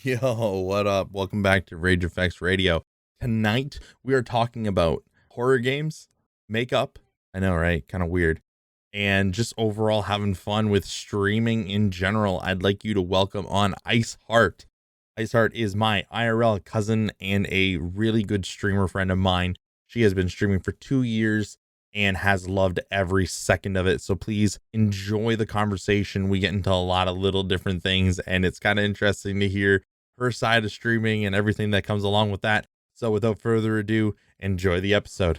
Yo, what up? Welcome back to RageAffects Radio. Tonight, we are talking about horror games, makeup. I know, right? Kind of weird. And just overall having fun with streaming in general. I'd like you to welcome on IceHarte. IceHarte is my IRL cousin and a really good streamer friend of mine. She has been streaming for 2 years and has loved every second of it. So please enjoy the conversation. We get into a lot of little different things, and it's kind of interesting to hear her side of streaming and everything that comes along with that. So without further ado, enjoy the episode.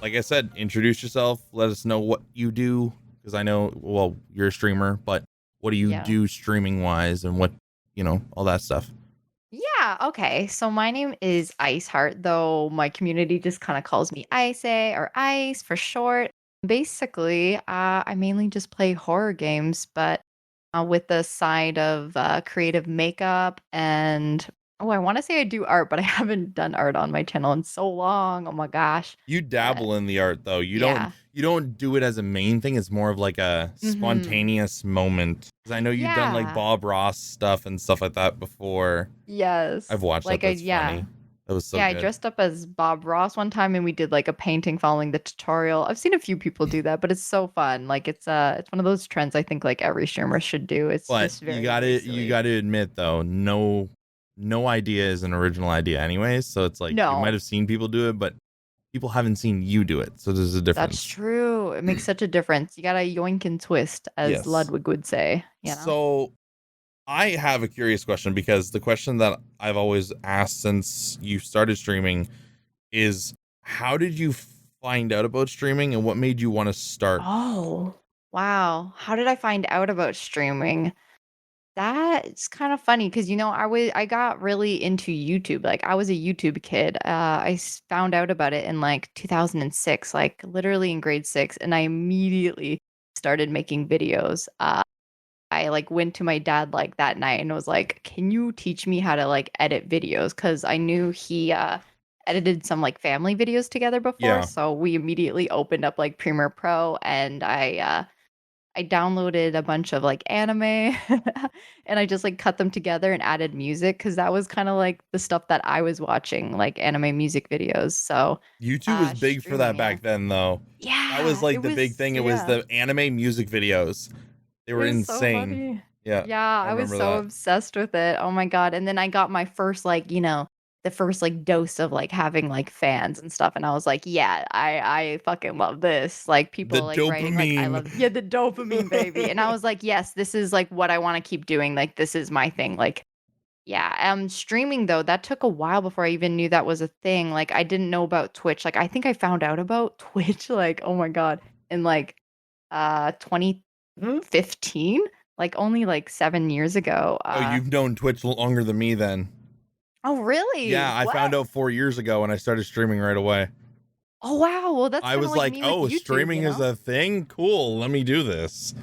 Like I said, introduce yourself. Let us know what you do, because I know, well, you're a streamer, but what do you Yeah. do streaming wise and what, all that stuff. Yeah, okay. So my name is IceHarte, though my community just kind of calls me Ice or Ice for short. Basically, I mainly just play horror games, but with the side of creative makeup and I want to say I do art, but I haven't done art on my channel in so long. Oh my gosh. You But dabble in the art though. yeah. You don't do it as a main thing. It's more of like a Hmm. spontaneous moment. 'Cause I know you've done like Yeah. Bob Ross stuff and stuff like that before. I've Yes. watched that. Like I That's yeah. funny. That was so Yeah, I good. dressed up as Bob Ross one time and we did like a painting following the tutorial. I've seen a few people do that, but it's so fun. Like it's one of those trends I think like every streamer should do. It's But just very, very you silly. gotta admit though, no idea is an original idea anyways. So it's like you might No, have seen people do it, but people haven't seen you do it. So there's a that's difference. true. It makes such a difference. You gotta yoink and twist, as Yes. Ludwig would say, you know? So I have a curious question, because the question that I've always asked since you started streaming is, how did you find out about streaming and what made you want to start? Oh, wow. How did I find out about streaming? That's kind of funny because I got really into YouTube. Like I was a YouTube kid. Found out about it in like 2006, like literally in grade 6, and I immediately started making videos. I like went to my dad like that night and was like, "Can you teach me how to like edit videos?" Because I knew he edited some like family videos together before, Yeah. so we immediately opened up like Premiere Pro, and I downloaded a bunch of, like, anime, and I just, like, cut them together and added music because that was kinda, like, the stuff that I was watching, like, anime music videos, so, YouTube was big for that streaming, yeah. back then though. That was Yeah, it like the big was thing. It was yeah, the anime music videos. They it were was so insane. funny. Yeah, Yeah, I I was remember so that. obsessed with it, oh my god, and then I got my first, like, the first, like, dose of, like, having, like, fans and stuff, and I was like, "Yeah, I fucking love this." Like, The people, like, writing, like, "I dopamine. love" yeah, the dopamine, baby, and I was like, "Yes, this is, like, what I wanna keep doing, like, this is my thing." Like, yeah, streaming though, that took a while before I even knew that was a thing. Like, I didn't know about Twitch. Like, I think I found out about Twitch, like, oh my god, in like 2015, like only like 7 years ago. Oh, you've known Twitch longer than me then. Oh really? Yeah, I What? found out 4 years ago and I started streaming right away. Oh wow. Well, that's I kind of was like like, me with oh, YouTube, you streaming is know? a thing? Cool, let me do this.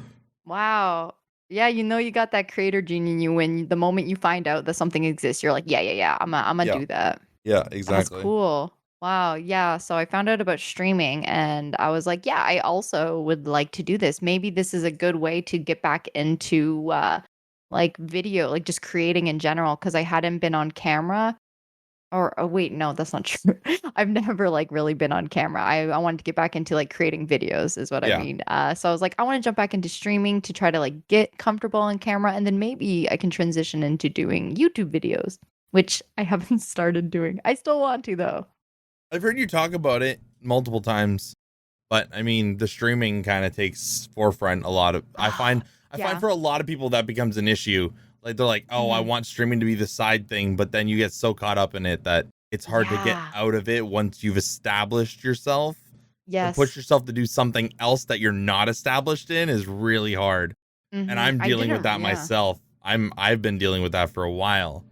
Wow. Yeah, you got that creator gene in you when the moment you find out that something exists, you're like, yeah, yeah, yeah, I'm gonna Yeah, do that. yeah, That's exactly. cool. Wow, yeah, so I found out about streaming and I was like, "Yeah, I also would like to do this. Maybe this is a good way to get back into, like, video, like, just creating in general because I hadn't been on camera or oh, wait, no, that's not true. I've never, like, really been on camera. I wanted to get back into, like, creating videos is what I Yeah. mean. So I was like, "I wanna jump back into streaming to try to, like, get comfortable on camera, and then maybe I can transition into doing YouTube videos," which I haven't started doing. I still want to, though. I've heard you talk about it multiple times, but I mean, the streaming kind of takes forefront a lot of Ah, I find yeah. for a lot of people that becomes an issue. Like they're like, "Oh, I Mhm. want streaming to be the side thing," but then you get so caught up in it that it's hard to get Yeah. out of it once you've established yourself. To push Yes. yourself to do something else that you're not established in is really hard. And Mhm. I'm I dealing with didn't that yeah. myself. I've been dealing with that for a while.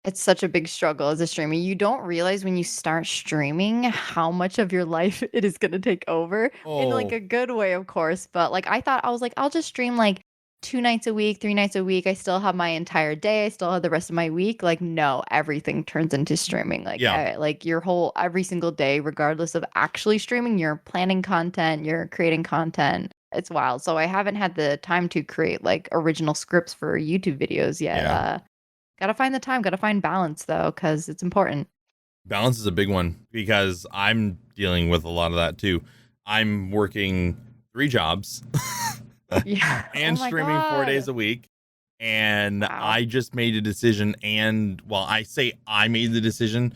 It's such a big struggle as a streamer. You don't realize when you start streaming how much of your life it is gonna take over, in, like, Oh, a good way, of course, but, like, I was like, "I'll just stream, like, 2 nights a week, 3 nights a week. I still have my entire day. I still have the rest of my week. Like, no, everything turns into streaming. Yeah. Like your whole every single day, regardless of actually streaming, you're planning content, you're creating content. It's wild. So I haven't had the time to create like original scripts for YouTube videos yet. Yeah. Gotta find the time, gotta find balance though, because it's important. Balance is a big one because I'm dealing with a lot of that too. I'm working 3 jobs Yeah. and Oh my streaming 4 days God. a week. And Wow. I just made a decision. And well, I say I made the decision.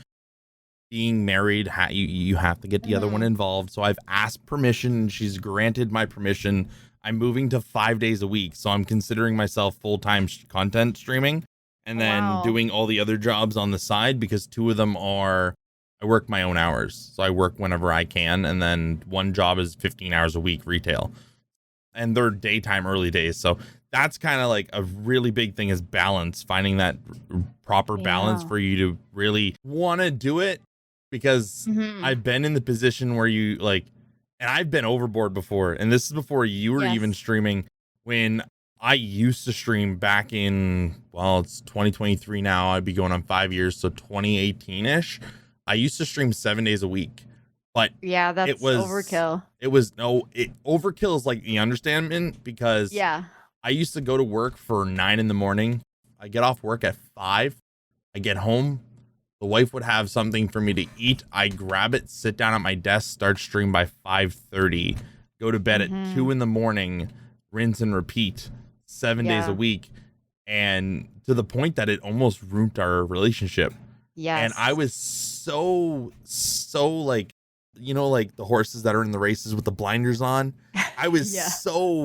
Being married, you have to get the other one Mhm. involved. So I've asked permission, and she's granted my permission. I'm moving to 5 days a week, so I'm considering myself full-time content streaming, and then Wow. doing all the other jobs on the side because 2 of them are I work my own hours, so I work whenever I can, and then one job is 15 hours a week retail, and they're daytime early days. So that's kind of like a really big thing is balance, finding that proper balance Yeah. for you to really want to do it because Mhm. I've been in the position where you like, and I've been overboard before, and this is before you were even Yes. streaming when I used to stream back in, well, it's 2023 now. I'd be going on 5 years. So 2018 ish. I used to stream 7 days a week, but Yeah, it that's was, overkill. it was no, it overkill is like the understandment because Yeah. I used to go to work for 9 in the morning. I get off work at 5. I get home. The wife would have something for me to eat. I grab it, sit down at my desk, start stream by 5:30, go to bed at 2 Mhm. in the morning, rinse and repeat 7 days a Yeah. week. And to the point that it almost ruined our relationship. And I Yes. was so like, like the horses that are in the races with the blinders on. I was Yeah.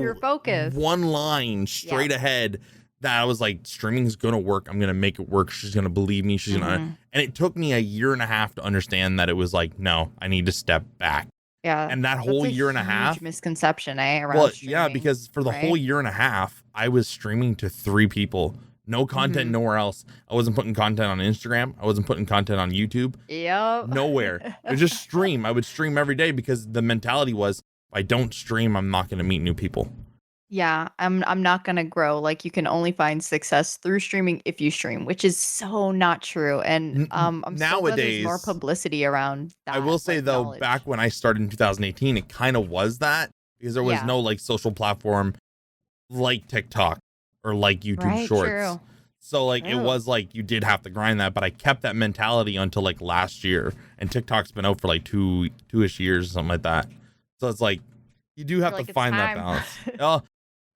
You're so focused. one line Yeah. straight ahead that I was like, streaming's gonna work. I'm gonna make it work. She's gonna believe me. She's gonna, Mhm. and it took me a year and a half to understand that it was like, no, I need to step back. Yeah. And that That's whole a year and a huge half, misconception, well, around yeah, streaming, because for the whole right? year and a half, I was streaming to 3 people. No content Mhm. nowhere else. I wasn't putting content on Instagram. I wasn't putting content on YouTube. Yep. Nowhere. It was just stream. I would stream every day because the mentality was if I don't stream, I'm not going to meet new people. Yeah, I'm not gonna grow. Like you can only find success through streaming if you stream, which is so not true. And I'm so glad there's more Nowadays, publicity around I will that say like though, back knowledge. when I started in 2018, it kind of was that because there was Yeah. no like social platform like TikTok or like YouTube Right, Shorts. true. So like it True. was like you did have to grind that, but I kept that mentality until like last year, and TikTok's been out for like two-ish years or something like that. So it's like you do have You're to like it's find that time. balance. Oh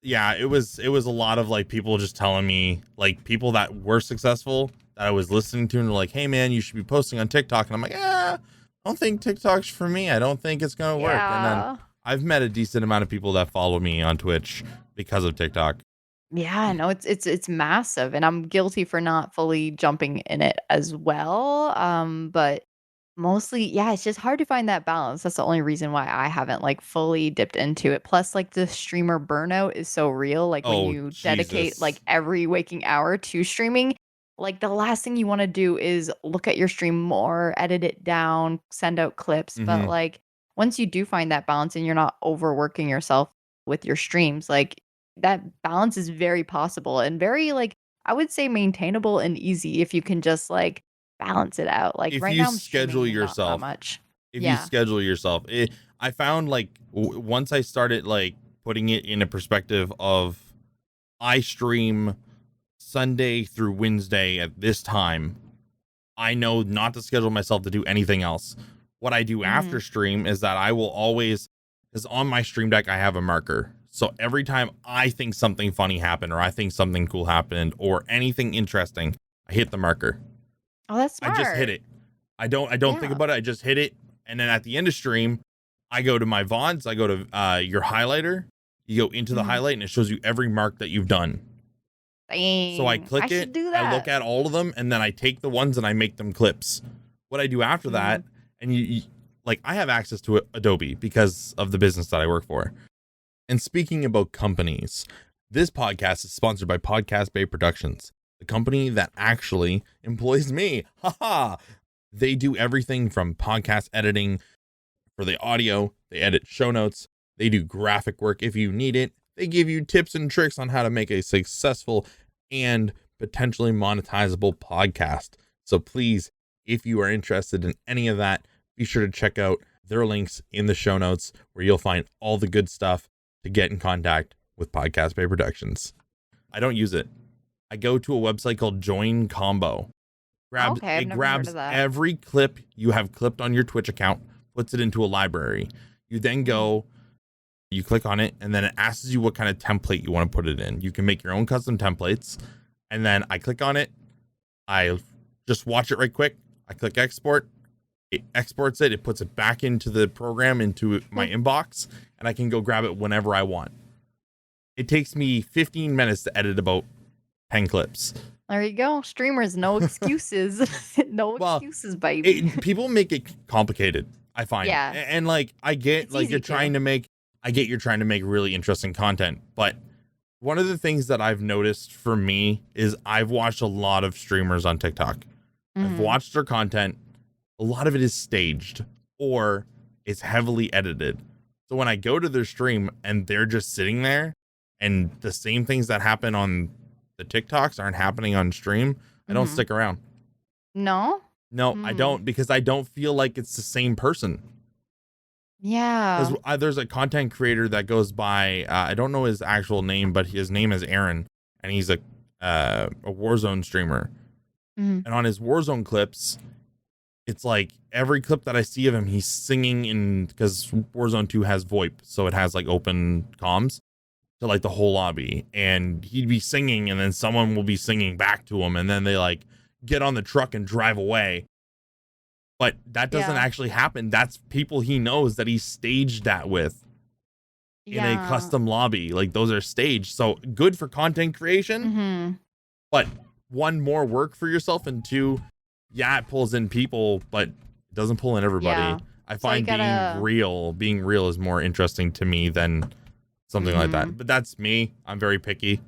yeah, it was a lot of like people just telling me like people that were successful that I was listening to and were like, hey man, you should be posting on TikTok, and I'm like, I don't think TikTok's for me. I don't think it's gonna work. And then Yeah. I've met a decent amount of people that follow me on Twitch because of TikTok. Yeah, no, it's massive, and I'm guilty for not fully jumping in it as well. But mostly, yeah, it's just hard to find that balance. That's the only reason why I haven't like fully dipped into it. Plus, like the streamer burnout is so real. Like when Oh you dedicate like Jesus. every waking hour to streaming, like the last thing you want to do is look at your stream more, edit it down, send out clips. But Mm-hmm. like once you do find that balance and you're not overworking yourself with your streams, like that balance is very possible and very like I would say maintainable and easy if you can just like balance it out. Like If right you now I'm schedule streaming not that yourself, much. if you Yeah. schedule yourself, I found like once I started like putting it in a perspective of I stream Sunday through Wednesday at this time, I know not to schedule myself to do anything else. What I do after Mhm. stream is that I will always, because on my stream deck, I have a marker. So every time I think something funny happened or I think something cool happened or anything interesting, I hit the marker. Oh, that's I just hit smart. it. I don't think Yeah. about it. I just hit it. And then at the end of stream, I go to my VODs. I go to your highlighter. You go into the Mhm. highlight and it shows you every mark that you've done. So I Dang. I click it, should do I look that. at all of them, and then I take the ones and I make them clips. What I do after that, Mhm. and like I have access to Adobe because of the business that I work for. And speaking about companies, this podcast is sponsored by Podcast Bay Productions, the company that actually employs me. Haha. They do everything from podcast editing for the audio, they edit show notes, they do graphic work if you need it, They give you tips and tricks on how to make a successful and potentially monetizable podcast. So please, if you are interested in any of that, be sure to check out their links in the show notes where you'll find all the good stuff to get in contact with Podcast Bay Productions. I don't use it. I go to a website called Join Combo. Okay, I've It never heard grabs of that. every clip you have clipped on your Twitch account, puts it into a library. You then go, you click on it, and then it asks you what kind of template you want to put it in. You can make your own custom templates. And then I click on it. I just watch it right quick. I click export. It exports it. It puts it back into the program, into my inbox, and I can go grab it whenever I want. It takes me 15 minutes to edit about 10 clips. There you go. Streamers, no excuses. No excuses, baby. People make it complicated, I find. Yeah. And like, I get It's like easy you're trying to make, I get you're trying to make really interesting content. But one of the things that I've noticed for me is I've watched a lot of streamers on TikTok. I've watched their content. A lot of it is staged or it's heavily edited. So when I go to their stream and they're just sitting there and the same things that happen on the TikToks aren't happening on stream, I don't stick around. No? No, I don't, because I don't feel like it's the same person. Yeah. There's a content creator that goes by, I don't know his actual name, but his name is Aaron, and he's a Warzone streamer. And on his Warzone clips, it's like every clip that I see of him, he's singing in, because Warzone 2 has VoIP, so it has like open comms to like the whole lobby, and he'd be singing and then someone will be singing back to him, and then they like get on the truck and drive away. But that doesn't actually happen. That's people he knows that he staged that with in a custom lobby. Like those are staged. So good for content creation, but one, more work for yourself, and two, it pulls in people, but it doesn't pull in everybody. I find being real is more interesting to me than something like that. But that's me. I'm very picky.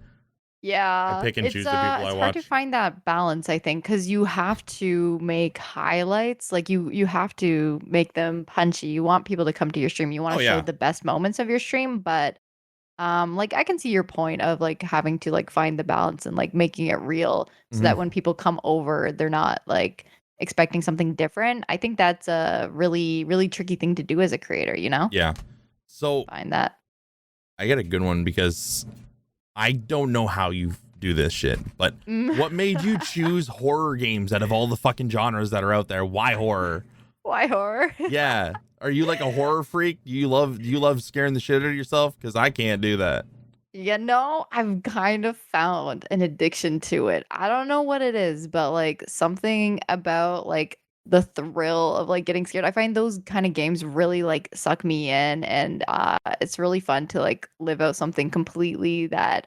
Yeah. I pick and choose the people I watch. It's hard to find that balance, I think, because you have to make highlights. Like you have to make them punchy. You want people to come to your stream. You want to show the best moments of your stream, but like I can see your point of like having to like find the balance and like making it real so that when people come over, they're not like expecting something different. I think that's a really, really tricky thing to do as a creator, you know? Yeah. So Find that. I got a good one, because I don't know how you do this shit, but what made you choose horror games out of all the fucking genres that are out there? Why horror? Why horror? Yeah. Are you like a horror freak? Do you love scaring the shit out of yourself? Because I can't do that. I've kind of found an addiction to it. I don't know what it is, but like something about like the thrill of like getting scared. I find those kind of games really like suck me in, and it's really fun to like live out something completely that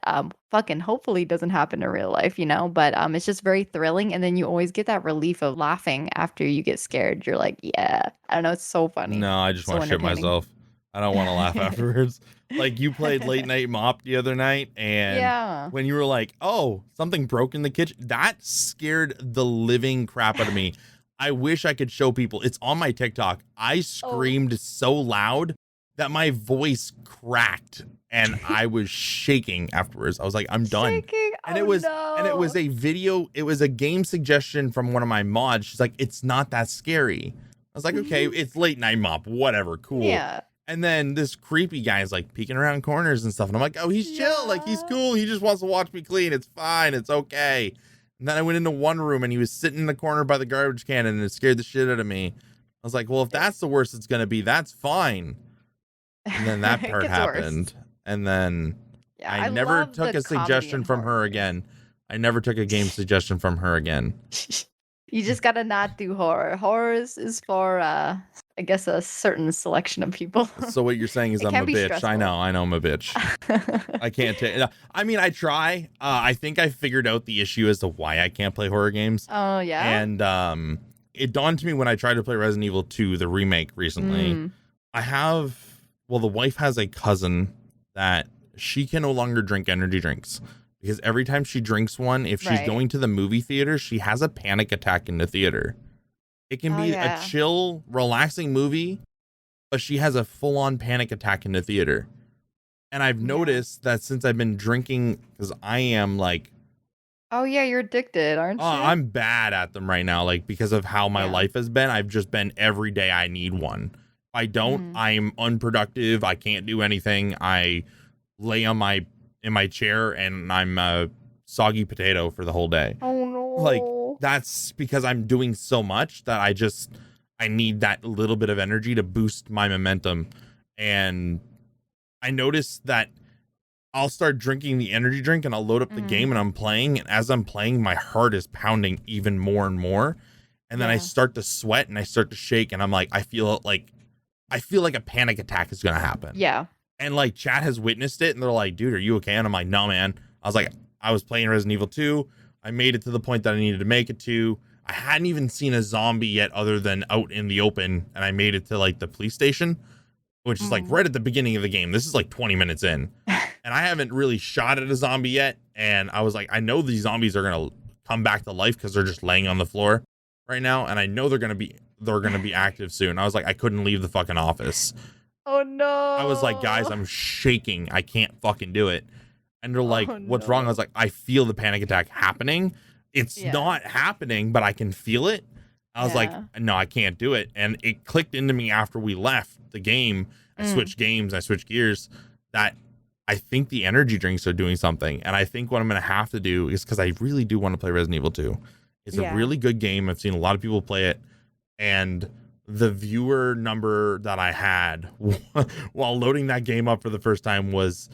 fucking hopefully doesn't happen in real life, you know? But it's just very thrilling, and then you always get that relief of laughing after you get scared. You're like, yeah, I don't know, it's so funny. No, I just want to shit myself. I don't want to laugh afterwards. Like you played Late Night Mop the other night, and when you were like, oh, something broke in the kitchen, that scared the living crap out of me. I wish I could show people. It's on my TikTok. I screamed so loud that my voice cracked and I was shaking afterwards. I was like, I'm done. And it was a video. It was a game suggestion from one of my mods. She's like, it's not that scary. I was like, okay, it's Late Night Mop, whatever, cool. Yeah. And then this creepy guy is like peeking around corners and stuff. And I'm like, oh, he's chill. Like he's cool. He just wants to watch me clean. It's fine. It's okay. And then I went into one room and he was sitting in the corner by the garbage can, and it scared the shit out of me. I was like, well, if that's the worst it's going to be, that's fine. And then that part happened. Worse. And then I never took a suggestion from her again. I never took a game suggestion from her again. You just got to not do horror. Horror is for, I guess, a certain selection of people. So what you're saying is I'm a bitch. Stressful. I know I'm a bitch. I can't take. I mean, I try. I think I figured out the issue as to why I can't play horror games. Oh yeah. And it dawned to me when I tried to play Resident Evil 2, the remake recently. The wife has a cousin that she can no longer drink energy drinks, because every time she drinks one, if she's going to the movie theater, she has a panic attack in the theater. It can be a chill, relaxing movie, but she has a full-on panic attack in the theater. And I've Yeah. noticed that since I've been drinking, because I am like, Oh yeah, you're addicted, aren't you? I'm bad at them right now. Like, because of how my Yeah. life has been, I've just been every day I need one. If I don't, I'm unproductive. I can't do anything. I lay in my chair and I'm a soggy potato for the whole day. Oh no. Like, that's because I'm doing so much that I need that little bit of energy to boost my momentum. And I noticed that I'll start drinking the energy drink and I'll load up the game and I'm playing. And as I'm playing, my heart is pounding even more and more. And then I start to sweat and I start to shake. And I'm like, I feel like a panic attack is going to happen. Yeah. And like chat has witnessed it and they're like, dude, are you okay? And I'm like, no, man. I was like, I was playing Resident Evil 2. I made it to the point that I needed to make it to. I hadn't even seen a zombie yet other than out in the open. And I made it to like the police station, which is like right at the beginning of the game. This is like 20 minutes in. And I haven't really shot at a zombie yet. And I was like, I know these zombies are going to come back to life because they're just laying on the floor right now. And I know they're going to be active soon. I was like, I couldn't leave the fucking office. Oh no. I was like, guys, I'm shaking. I can't fucking do it. And they're like, what's wrong? I was like, I feel the panic attack happening. It's not happening, but I can feel it. I was like, no, I can't do it. And it clicked into me after we left the game. I switched games. I switched gears that I think the energy drinks are doing something. And I think what I'm going to have to do is, because I really do want to play Resident Evil 2. It's a really good game. I've seen a lot of people play it. And the viewer number that I had while loading that game up for the first time was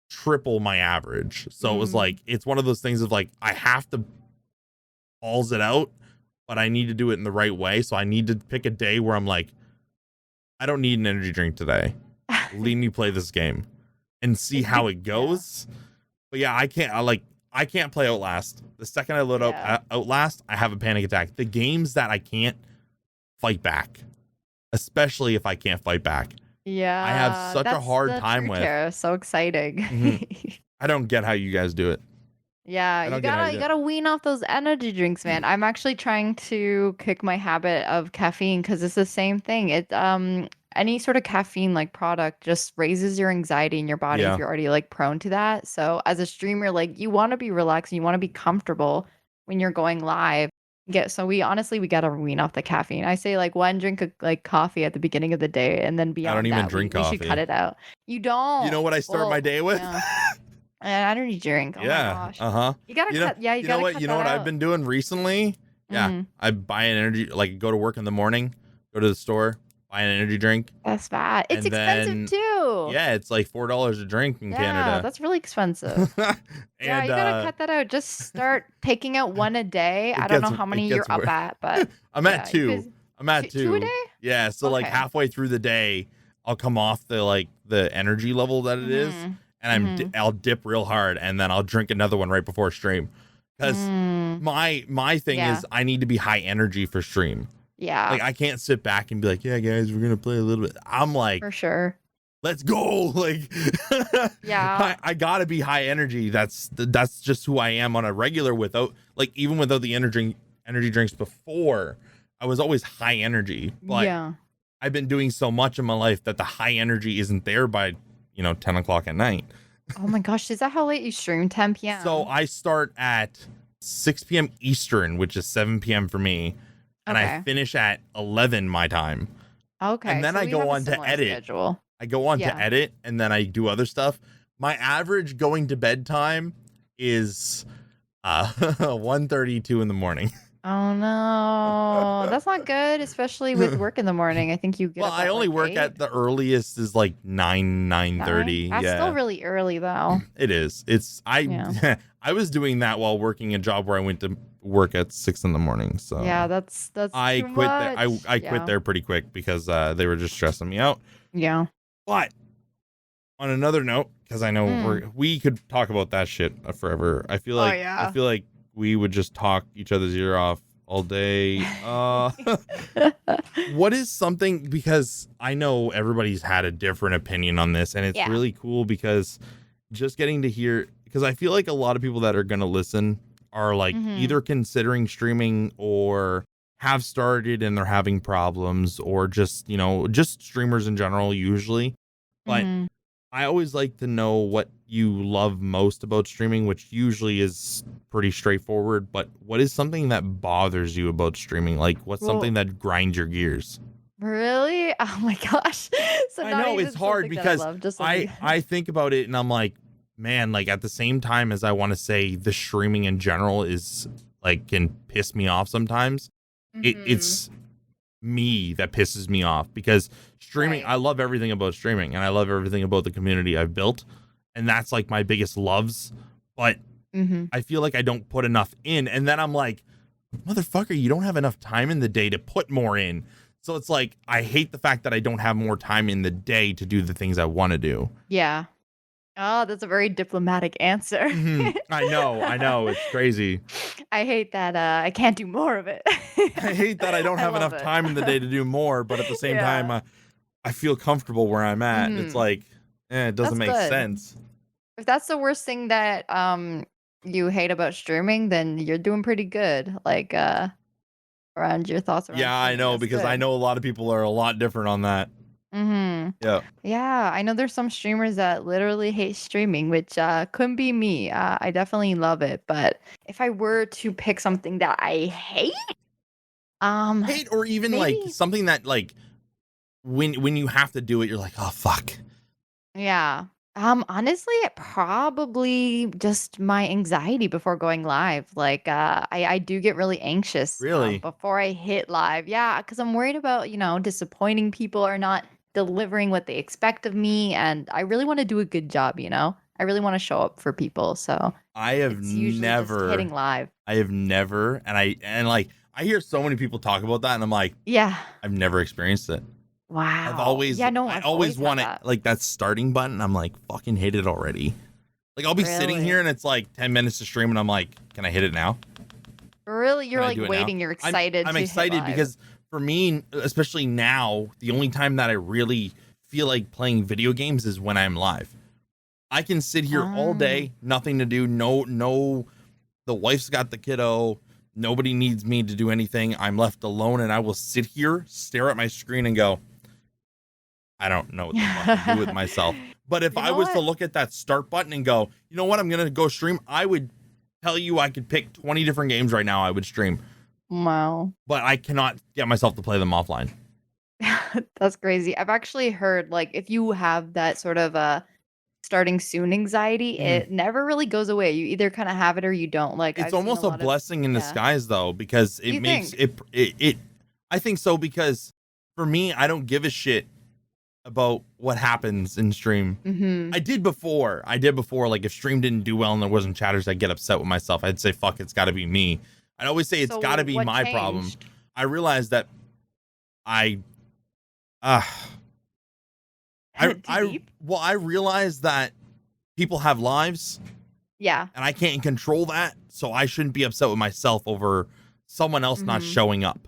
triple my average. So it was like, it's one of those things of like, I have to balls it out, but I need to do it in the right way. So I need to pick a day where I'm like, I don't need an energy drink today. Let me play this game and see how it goes. But yeah, I can't play Outlast. The second I load up Outlast, I have a panic attack. The games that I can't fight back, especially if I can't fight back. Yeah. I have such a hard time with. So exciting. I don't get how you guys do it. Yeah, you gotta wean off those energy drinks, man. I'm actually trying to kick my habit of caffeine because it's the same thing. It any sort of caffeine like product just raises your anxiety in your body if you're already like prone to that. So as a streamer, like you want to be relaxed, you want to be comfortable when you're going live. We gotta wean off the caffeine. I say like one drink of like coffee at the beginning of the day, and then beyond I don't even that, drink we coffee. should cut it out. You don't. You know what I start my day with? Yeah. An energy drink. Oh my gosh. You gotta cut. Yeah, you know what? You know what I've been doing recently? Yeah, I buy an energy, like go to work in the morning, go to the store, buy an energy drink. That's bad. It's expensive too. Yeah, it's like $4 a drink in Canada. Yeah, that's really expensive. Yeah, you gotta cut that out. Just start taking out one a day. I don't know how many you're up at, but I'm at two. I'm at two. 2 a day? Yeah, so like halfway through the day, I'll come off the energy level that it is. And I'll dip real hard, and then I'll drink another one right before stream, because my thing is I need to be high energy for stream. Yeah, like I can't sit back and be like, yeah, guys, we're gonna play a little bit. I'm like, for sure, let's go. Like, I gotta be high energy. That's just who I am on a regular. Even without the energy drinks before, I was always high energy. But I've been doing so much in my life that the high energy isn't there by 10 o'clock at night. Oh my gosh, is that how late you stream? 10 p.m. So I start at 6 p.m. Eastern, which is 7 p.m. for me, and I finish at 11 my time. Okay, and then I go on to edit. Schedule. I go on to edit, and then I do other stuff. My average going to bed time is 1:32 in the morning. Oh no, that's not good, especially with work in the morning. I think you get. Well, I only work at the earliest is like 9:30. That's still really early though. It is. I was doing that while working a job where I went to work at 6 in the morning. So yeah, that's. I too quit. Much. I quit there pretty quick because they were just stressing me out. Yeah. But on another note, because I know we could talk about that shit forever. I feel like we would just talk each other's ear off all day. What is something, because I know everybody's had a different opinion on this, and it's really cool because just getting to hear, because I feel like a lot of people that are going to listen are like either considering streaming or have started and they're having problems, or just, just streamers in general usually. But I always like to know what you love most about streaming, which usually is pretty straightforward. But what is something that bothers you about streaming? Like, what's something Well, that grinds your gears? really? Oh my gosh. So I not know it's even hard something that I because love, just I something. I think about it and I'm like, man, like at the same time as I want to say the streaming in general is like can piss me off sometimes. Mhm. It's me that pisses me off because streaming, Right. I love everything about streaming and I love everything about the community I've built. And that's like my biggest loves. But Mhm. I feel like I don't put enough in. And then I'm like, motherfucker, you don't have enough time in the day to put more in. So it's like, I hate the fact that I don't have more time in the day to do the things I want to do. Yeah. Oh, that's a very diplomatic answer. I know. It's crazy. I hate that, I can't do more of it. I hate that I don't I have love enough it. time in the day to do more, but at the same time, Yeah. I feel comfortable where I'm at. It's Mhm. like, it doesn't That's make good. sense. If that's the worst thing that, you hate about streaming, then you're doing pretty good, like, around your thoughts around Yeah, I streaming, know that's because I good. know a lot of people are a lot different on that. Mhm. Yeah. Yeah, I know there's some streamers that literally hate streaming, which, couldn't be me. I definitely love it, but if I were to pick something that I hate, um, Hate or even like maybe something that like when you have to do it, you're like, oh fuck. yeah. Honestly, probably just my anxiety before going live. Like, I do get really anxious, Really? before I hit live. Yeah, because I'm worried about, disappointing people or not delivering what they expect of me, and I really wanna do a good job, you know? I really wanna show up for people, so I have it's usually just hitting never, live. I have never, and like I hear so many people talk about that, and I'm like, Yeah. I've never experienced it. Wow. Yeah, no, I I've always always had want it that. like that starting button. I'm like, fucking hit it already. Like I'll be sitting here Really? and it's like 10 minutes to stream, and I'm like, can I hit it now? Really? Can You're, I like, do it now? waiting, you're excited I'm to hit excited live. because for me, especially now, the only time that I really feel like playing video games is when I'm live. I can sit here all Oh. day, nothing to do. No, the wife's got the kiddo. Nobody needs me to do anything. I'm left alone, and I will sit here, stare at my screen, and go, I don't know what the fuck to do with myself. But if You I know was to what? look at that start button and go, you know what, I'm gonna go stream, I would tell you I could pick 20 different games right now I would stream, Wow. but I cannot get myself to play them offline. That's crazy. I've actually heard, like, if you have that sort of, starting soon anxiety, Mhm. it never really goes away. You either kinda have it or you don't. Like, It's I've seen a almost a lot of blessing in yeah. disguise though, because it You makes think? it I think so because for me, I don't give a shit about what happens in stream. Mhm. I did before, like if stream didn't do well and there wasn't chatters, I'd get upset with myself. I'd say, fuck, it's gotta be me. I'd always say it's So gotta be what my problem. changed? I realized that I uh Too deep? I realized that people have lives Yeah. and I can't control that, so I shouldn't be upset with myself over someone else not Mhm. showing up.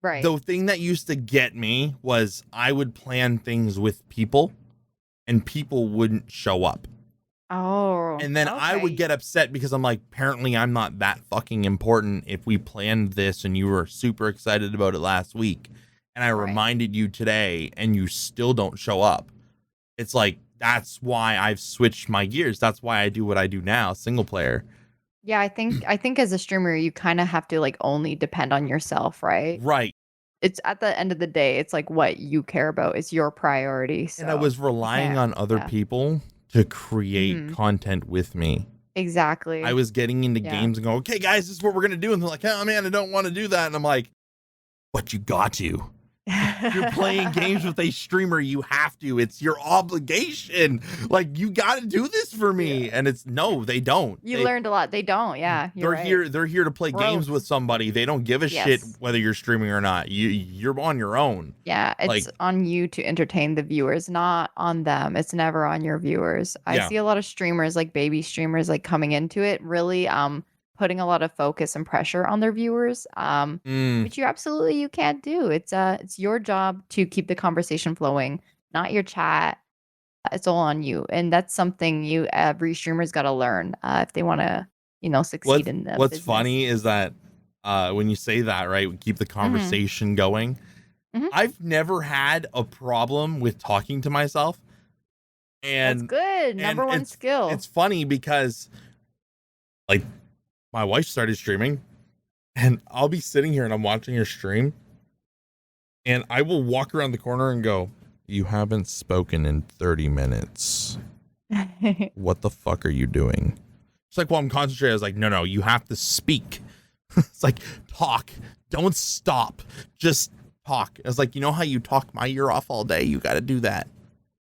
Right. The thing that used to get me was I would plan things with people and people wouldn't show up. Oh, And then I would okay. get upset because I'm like, apparently I'm not that fucking important if we planned this and you were super excited about it last week and I Right. reminded you today and you still don't show up. It's like, that's why I've switched my gears. That's why I do what I do now, single player. Yeah, I think as a streamer, you kinda have to, like, only depend on yourself, right? Right. It's at the end of the day, it's, like, what you care about, it's your priority, And I so was you relying can't on other yeah. people to create Mhm. content with me. I Exactly. was getting into Yeah. games and go, okay, guys, this is what we're going to do. And they're like, oh, man, I don't want to do that. And I'm like, but you got to. You're playing games with a streamer. You have to. It's your obligation. Like, you got to do this for me. Yeah. And it's no, they don't. You learned a lot. They don't, yeah, you're right. They're here to play games with Growth. somebody. They don't give a shit Yes. whether you're streaming or not. You're on your own. Yeah, Like, it's on you to entertain the viewers, not on them. It's never on your viewers. I yeah. see a lot of streamers, like baby streamers, like coming into it, really putting a lot of focus and pressure on their viewers. Mm. Which you can't do. It's your job to keep the conversation flowing, not your chat. It's all on you. And that's something you every streamer's got to learn if they want to, succeed in the What's business. funny is that when you say that, right, we keep the Mhm. conversation going. Mhm. I've never had a problem with talking to myself. That's And good. and Number one skill. it's funny because like my wife started streaming and I'll be sitting here and I'm watching her stream and I will walk around the corner and go, "You haven't spoken in 30 minutes. What the fuck are you doing?" She's like, "Well, I'm concentrating." I was like, no, you have to speak. It's like, talk. Don't stop. Just talk. I was like, you know how you talk my ear off all day? You got to do that.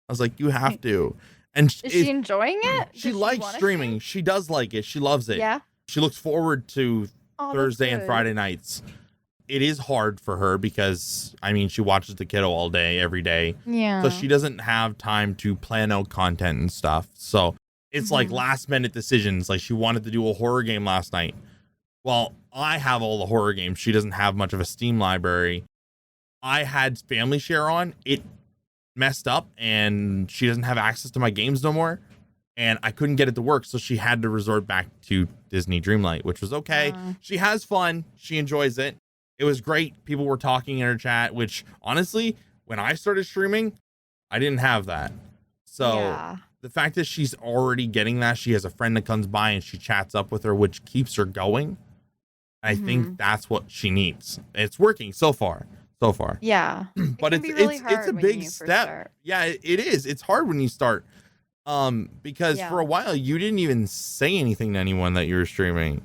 I was like, you have to. And Is she enjoying it? She Does likes wanna streaming. She does like it. She loves it. Yeah. She looks forward to Oh, that's Thursday and good. Friday nights. It is hard for her because, I mean, she watches the kiddo all day, every day. Yeah. So she doesn't have time to plan out content and stuff. So it's like last minute decisions. Like she wanted to do a horror game last night. Well, I have all the horror games. She doesn't have much of a Steam library. I had family share on. It messed up and she doesn't have access to my games no more. And I couldn't get it to work. So she had to resort back to Disney Dreamlight, which was okay. She has fun. She enjoys it. It was great. People were talking in her chat, which honestly, when I started streaming, I didn't have that. So the fact that she's already getting that, she has a friend that comes by and she chats up with her, which keeps her going. I think that's what she needs. It's working so far. Yeah. But it's a big step. Yeah, it is. It's hard when you start. Because for a while you didn't even say anything to anyone that you were streaming.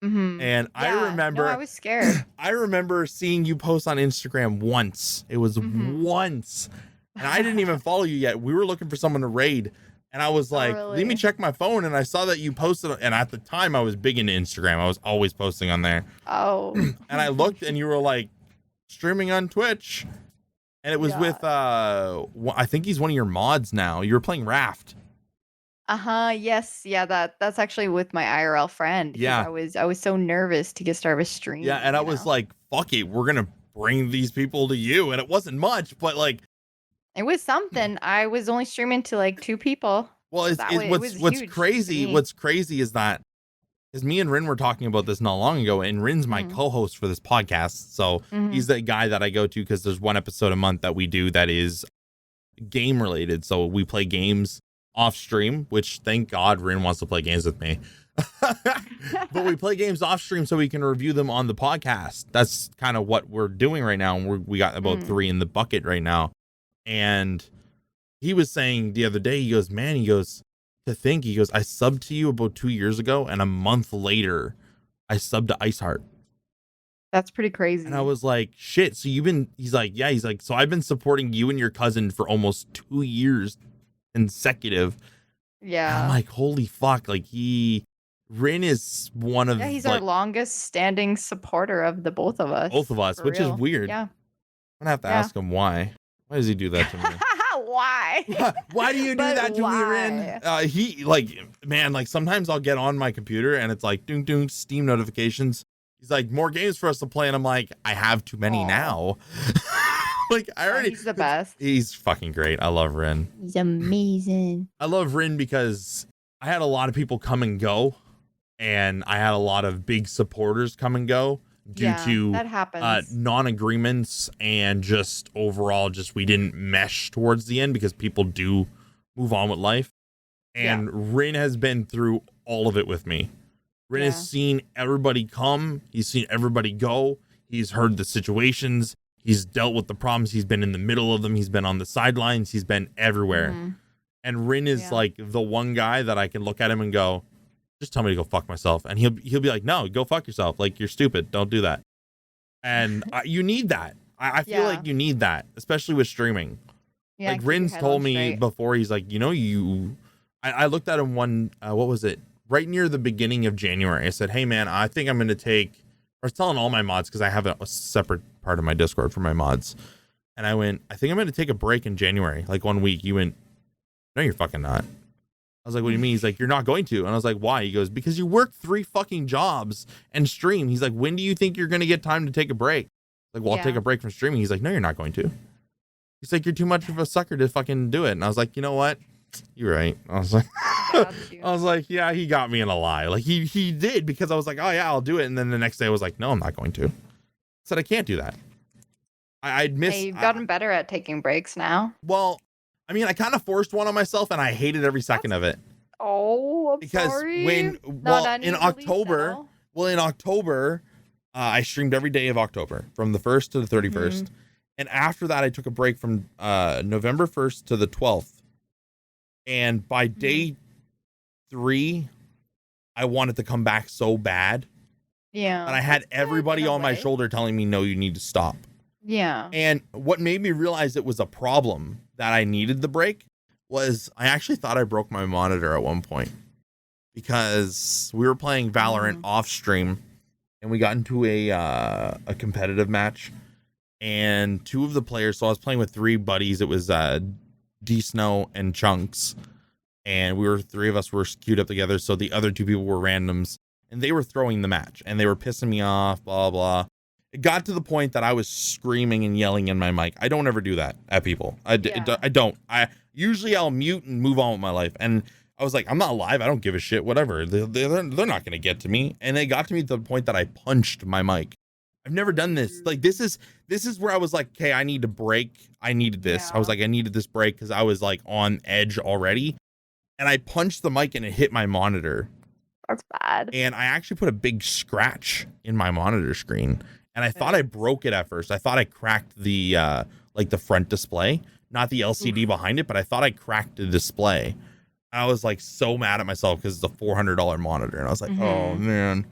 And I remember I was scared. I remember seeing you post on Instagram once. It was once. And I didn't even follow you yet. We were looking for someone to raid. And I was like, let me check my phone. And I saw that you posted. And at the time, I was big into Instagram. I was always posting on there. Oh. And I looked and you were like streaming on Twitch. And it was with, I think he's one of your mods now. You were playing Raft. Yes. Yeah, that's actually with my IRL friend. Yeah. I was so nervous to get started with streaming. Yeah, and I was like, fuck it, we're gonna bring these people to you. And it wasn't much, but like it was something. I was only streaming to like 2 people. Well, what's crazy is that because me and Rin were talking about this not long ago, and Rin's my co-host for this podcast. So he's the guy that I go to because there's one episode a month that we do that is game related. So we play games off stream, which thank God Rin wants to play games with me. But we play games off stream so we can review them on the podcast. That's kind of what we're doing right now. And we got about 3 in the bucket right now. And he was saying the other day, he goes, to think, he goes, I subbed to you about 2 years ago, and a month later, I subbed to IceHarte. That's pretty crazy. And I was like, shit. So he's like, so I've been supporting you and your cousin for almost 2 years consecutive. Yeah. And I'm like, holy fuck. Like Rin is one of he's our longest standing supporter of the both of us. Which is weird. Yeah. I'm gonna have to ask him why. Why does he do that to me? Why? Why do you do that to me, Rin? He like sometimes I'll get on my computer and it's like doom doom Steam notifications. He's like, more games for us to play, and I'm like, I have too many now. Like he's the best. He's fucking great. I love Rin. He's amazing. I love Rin because I had a lot of people come and go, and I had a lot of big supporters come and go due to that happens. non-agreements and just overall we didn't mesh towards the end because people do move on with life. And Rin has been through all of it with me. Rin has seen everybody come. He's seen everybody go. He's heard the situations. He's dealt with the problems. He's been in the middle of them. He's been on the sidelines. He's been everywhere. And Rin is like the one guy that I can look at him and go, just tell me to go fuck myself. And he'll be like, no, go fuck yourself. Like, you're stupid. Don't do that. And you need that. I feel like you need that, especially with streaming. Yeah, like Rin's told me before, he's like, I looked at him what was it? Right near the beginning of January. I said, hey man, I think I'm going to take, I was telling all my mods because I have a separate part of my Discord for my mods. And I went, I think I'm going to take a break in January, like 1 week. You went, no, you're fucking not. I was like, what do you mean? He's like, you're not going to. And I was like, why? He goes, because you work 3 fucking jobs and stream. He's like, when do you think you're going to get time to take a break? Like, well, I'll take a break from streaming. He's like, no, you're not going to. He's like, you're too much of a sucker to fucking do it. And I was like, you know what? You're right. I was like, yeah, he got me in a lie. Like he did, because I was like, oh yeah, I'll do it. And then the next day I was like, no, I'm not going to. I said, I can't do that. I'd miss. Hey, you've gotten better at taking breaks now. Well, I mean, I kind of forced one on myself, and I hated every second of it. Oh, I'm Because sorry. in October, I streamed every day of October from the 1st to the 31st. And after that, I took a break from November 1st to the 12th. And by day 3, I wanted to come back so bad. Yeah. And I had everybody on my shoulder telling me, no, you need to stop. Yeah. And what made me realize it was a problem that I needed the break was I actually thought I broke my monitor at one point because we were playing Valorant off stream and we got into a competitive match, and 2 of the players, so I was playing with 3 buddies. It was D-Snow and Chunks, and 3 of us were queued up together, so the other 2 people were randoms, and they were throwing the match and they were pissing me off, blah blah. It got to the point that I was screaming and yelling in my mic. I don't ever do that at people. I don't. Usually I'll mute and move on with my life. And I was like, I'm not live. I don't give a shit. Whatever. They're not going to get to me. And it got to me to the point that I punched my mic. I've never done this. Like, this is where I was like, okay, I need to break. I needed this. Yeah. I was like, I needed this break because I was like on edge already. And I punched the mic and it hit my monitor. That's bad. And I actually put a big scratch in my monitor screen. And I thought I broke it at first. I thought I cracked the like the front display, not the LCD behind it, but I thought I cracked the display. I was like so mad at myself because it's a $400 monitor. And I was like, oh man.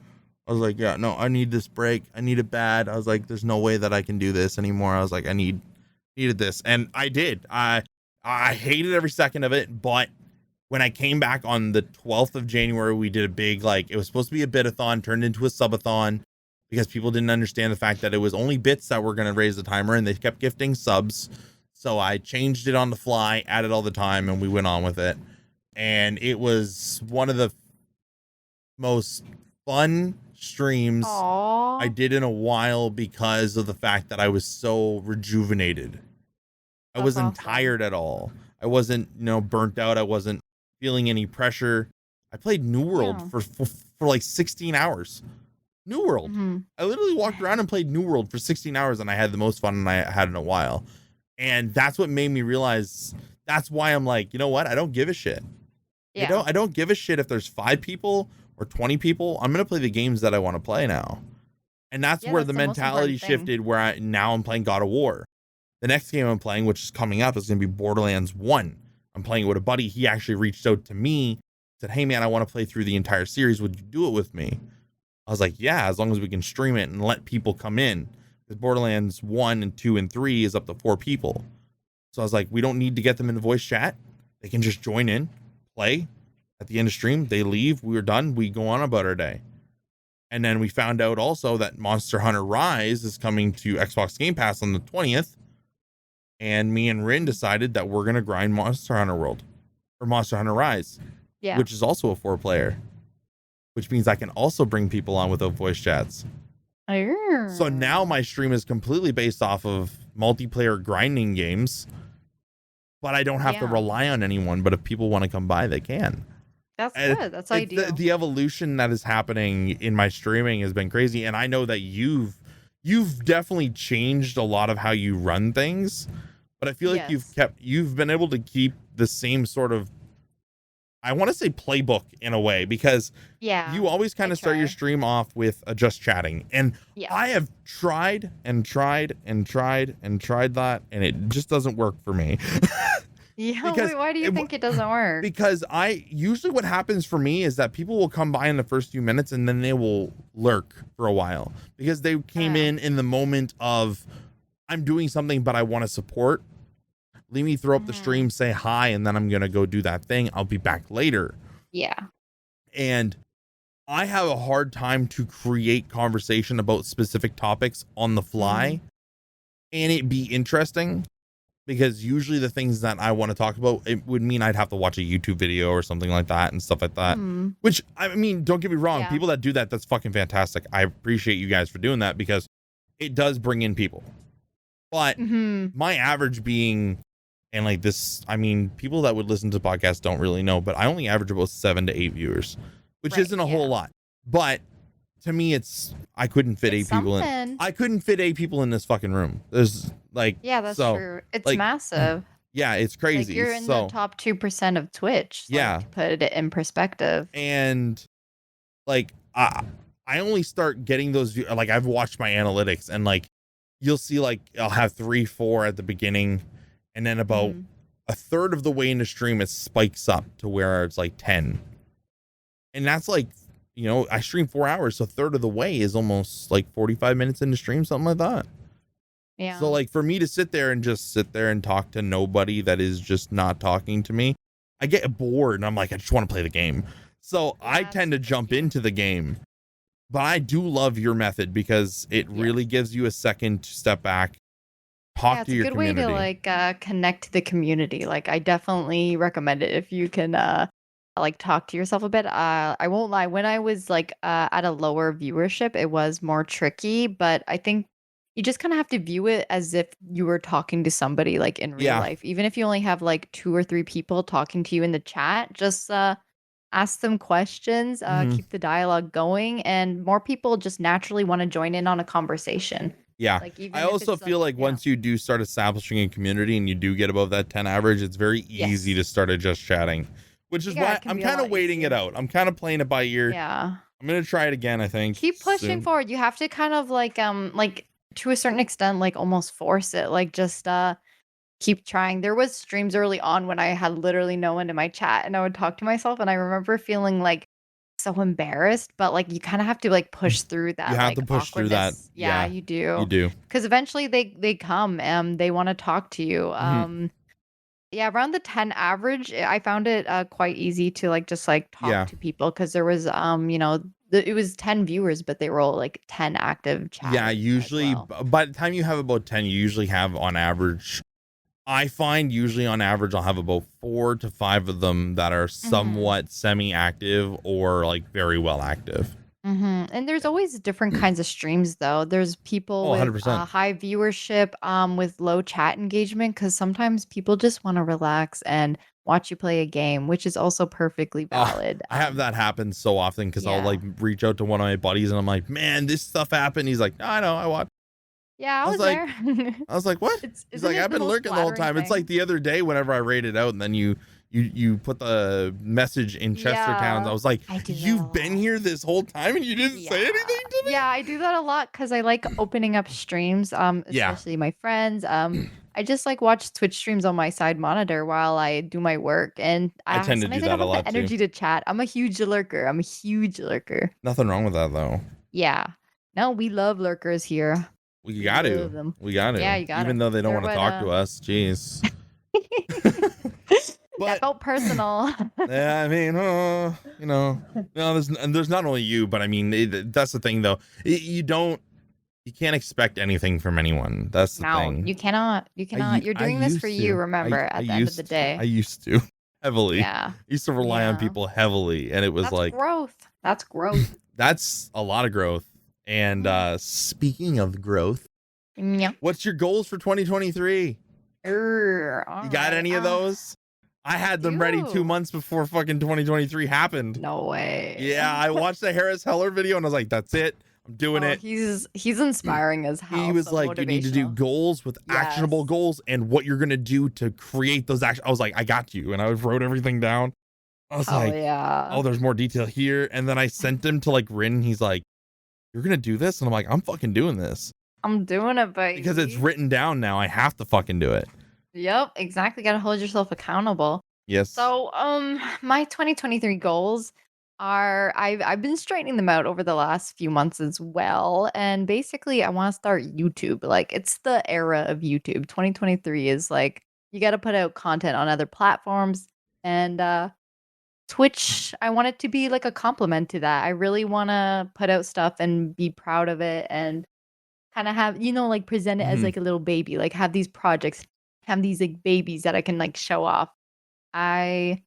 I was like, yeah, no, I need this break. I need it bad. I was like, there's no way that I can do this anymore. I was like, needed this. And I did. I hated every second of it. But when I came back on the 12th of January, we did a big, like, it was supposed to be a bitathon, turned into a subathon, because people didn't understand the fact that it was only bits that were going to raise the timer, and they kept gifting subs. So I changed it on the fly, added all the time, and we went on with it. And it was one of the most fun streams I did in a while because of the fact that I was so rejuvenated. I wasn't tired at all. I wasn't, burnt out. I wasn't feeling any pressure. I played New World for like 16 hours. New World. I literally walked around and played New World for 16 hours, and I had the most fun I had in a while. And that's what made me realize, that's why I'm like, you know what? I don't give a shit. Yeah. I don't give a shit if there's 5 people or 20 people. I'm going to play the games that I want to play now. And that's where the mentality shifted, where I'm playing God of War. The next game I'm playing, which is coming up, is going to be Borderlands 1. I'm playing it with a buddy. He actually reached out to me, said, hey man, I want to play through the entire series. Would you do it with me? I was like, yeah, as long as we can stream it and let people come in. Because Borderlands 1 and 2 and 3 is up to 4 people. So I was like, we don't need to get them into voice chat. They can just join in, play. At the end of stream, they leave. We were done. We go on about our day. And then we found out also that Monster Hunter Rise is coming to Xbox Game Pass on the 20th. And me and Rin decided that we're going to grind Monster Hunter World. Or Monster Hunter Rise. Yeah. Which is also a 4-player. Which means I can also bring people on without voice chats. So now my stream is completely based off of multiplayer grinding games, but I don't have to rely on anyone. But if people want to come by, they can. That's good. That's ideal. The evolution that is happening in my streaming has been crazy. And I know that you've definitely changed a lot of how you run things, but I feel like you've been able to keep the same sort of, I want to say, playbook in a way, because you always kind of start your stream off with just chatting. And I have tried and tried and tried and tried that, and it just doesn't work for me. Wait, why do you think it doesn't work? Because usually what happens for me is that people will come by in the first few minutes and then they will lurk for a while because they came in the moment of, I'm doing something, but I want to support. Let me throw up the stream, say hi, and then I'm going to go do that thing. I'll be back later. Yeah. And I have a hard time to create conversation about specific topics on the fly and it be interesting, because usually the things that I want to talk about, it would mean I'd have to watch a YouTube video or something like that and stuff like that. Which, I mean, don't get me wrong. People that do that, that's fucking fantastic. I appreciate you guys for doing that because it does bring in people. But my average being... And like this, I mean, people that would listen to podcasts don't really know, but I only average about 7 to 8 viewers, which isn't a whole lot. But to me, I couldn't fit 8 people in. I couldn't fit 8 people in this fucking room. There's like, that's true. It's like, massive. Yeah, it's Like, crazy. you're in the So top 2% of Twitch, like, yeah, to put it in perspective. and like I only start getting those like I've watched my analytics, and like you'll see like I'll have 3, 4 at the beginning, and then about Mhm. a third of the way into stream it spikes up to where it's like 10. And that's like, I stream 4 hours, so a third of the way is almost like 45 minutes into stream, something like that. So Yeah. like for me to sit there and talk to nobody that is just not talking to me, I get bored and I'm like, I just want to play the game. So I Yeah, tend it's to jump tricky. into the game. But I do love your method because it Yes. really gives you a second to step back, Yeah, talk to it's a your good way to, community. like, connect to the community, like, I definitely recommend it if you can, like, talk to yourself a bit. I won't lie, when I was, like, at a lower viewership, it was more tricky, but I think you just kinda have to view it as if you were talking to somebody, like, in real Yeah. life. Even if you only have, like, 2 or 3 people talking to you in the chat, just, ask them questions, Hmm. keep the dialogue going, and more people just naturally wanna join in on a conversation. Yeah. Like, I even if also it's, feel like like yeah. once you do start establishing a community and you do get above that 10 average, it's very easy Yes. to start at just chatting, which is Yeah, why it can I'm be a kind of lot waiting it easier. out. I'm kind of playing it by ear. Yeah. I'm going to try it again, I think, Keep pushing soon. forward. You have to kind of like to a certain extent, like almost force it. Like just keep trying. There was streams early on when I had literally no one in my chat and I would talk to myself and I remember feeling like so embarrassed, but like you kind of have to like push through You that have like to push through that. awkwardness. Yeah, Yeah, you you do. do. Cuz eventually they come and they want to talk to you. Hmm. Yeah, around the 10 average, I found it, quite easy to, like, just, like, talk Yeah. to people because there was, it was 10 viewers, but they were all, like, 10 active Yeah, chatters as usually well. by the time you have about 10, you usually have on average, I find usually on average, I'll have about 4 to 5 of them that are Mhm. somewhat semi active or like very well active. Mhm, and there's always different kinds of streams, though. There's people Oh, with, 100%. high viewership, with low chat engagement, because sometimes people just wanna relax and watch you play a game, which is also perfectly Oh, valid. I have that happen so often because I'll like Yeah. reach out to one of my buddies and I'm like, man, this stuff happened. He's like, no, I know, I watched. Yeah, I I was was like, there. what? It's He's isn't like, it I've the been most lurking the whole flattering time. It's like thing? the other day whenever I rated out and then you put the message in Chestertowns. I Yeah, was like, I do that a you've been lot. here this whole time and you didn't say anything Yeah. to me? Yeah, I do that a lot because I like opening up streams, Yeah, especially my friends. I just like watch Twitch streams on my side monitor while I do my work, and I tend to do sometimes I that don't a have the lot too. energy to chat. I'm a huge lurker. I'm a huge lurker. Nothing wrong with that though. Yeah. No, we love lurkers here. We We got love to. them. We got Yeah, to. you got Even to. though they don't They're want to what talk to us. Jeez. that But felt personal. yeah, I mean, no, there's not only you, but I mean, that's the thing though. You can't expect anything from anyone. That's the No, thing. you cannot. You cannot. You're I doing this for used you, to. remember, I at the end of the used I day. used to heavily. I Yeah. used to rely on Yeah. people heavily, and it was That's like growth. That's growth. that's a lot of growth. And Mhm. speaking of growth, Yeah. what's your goals for 2023? You got Alright. any of those? I I had them ready 2 do. months before fucking 2023 happened. No way. Yeah, I watched the Harris Heller video and I was like, that's it. I'm doing Oh, it. he's inspiring as He hell, was so like, you need to do motivational. goals with actionable Yes. goals and what you're going to do to create those actions. I was like, I got you. And I wrote everything down. I was Hell like, yeah. oh, there's more detail here. And then I sent him to like Rin. He's like, you're going to do this? And I'm like, I'm fucking doing this I'm doing it, because it's baby. written down now. I have to fucking do it. Yep, exactly. Gotta hold yourself accountable. Yes. So, my 2023 goals are I've been straightening them out over the last few months as well. And basically, I want to start YouTube. Like, it's the era of YouTube. 2023 is like you got to put out content on other platforms, and Twitch, I want it to be like a complement to that. I really want to put out stuff and be proud of it and kind of have, like present it as Hmm. like a little baby, like have these projects, have these like babies that I can like show off. I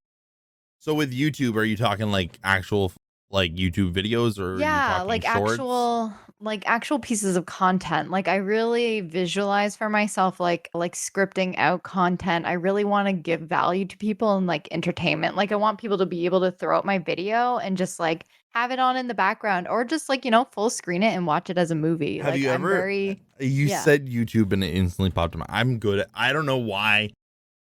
So with YouTube, are you talking like actual like YouTube videos or are you Yeah, talking shorts? like actual pieces of content. Like I really visualize for myself like scripting out content. I really want to give value to people and like entertainment. Like I want people to be able to throw out my video and just like have it on in the background or just like, full screen it and watch it as a movie. Have Like you I'm ever very you yeah. said YouTube and it instantly popped in my I'm good at I don't know why.